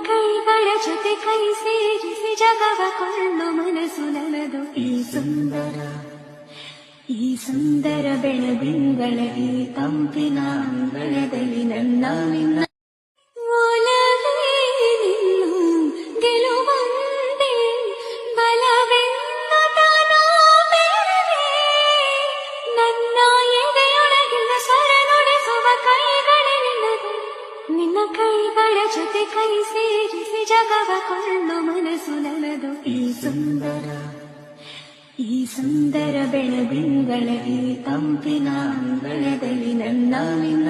ಕೈಗಳ ಜೊತೆ ಕೈ ಸೇರಿಸಿ ಜಗವ ಕೊಳ್ಳು ಮನಸ್ಸು ನನ್ನದು. ಈ ಸುಂದರ ಬೆಳದಿಂಗಳ ಈ ತಂಪಿನ ಅಂಗಳದಲ್ಲಿ ನನ್ನ ನಿನ್ನ ಗೆಲುವಂದೆ ಬಲವೆನ್ನುತ್ತಾನೋ ಬೇರೆ ನನ್ನ ಎದೆಯೊಳಗಿನ ಸ್ವರ ನುಡಿಸುವ ಕೈಗಳೇ ನಿನ್ನದು. ನಿನ್ನ ಕೈಗಳ ಜೊತೆ ಕೈ ಸೇರಿಸಿ ಜಗವ ಕೊಳ್ಳು ಮನಸ್ಸು ನನ್ನದು. ಈ ಸುಂದರ ಬೆಳದಿಂಗಳ ಈ ತಂಪಿನ ಅಂಗಳದಲ್ಲಿ ನನ್ನ ನಿನ್ನ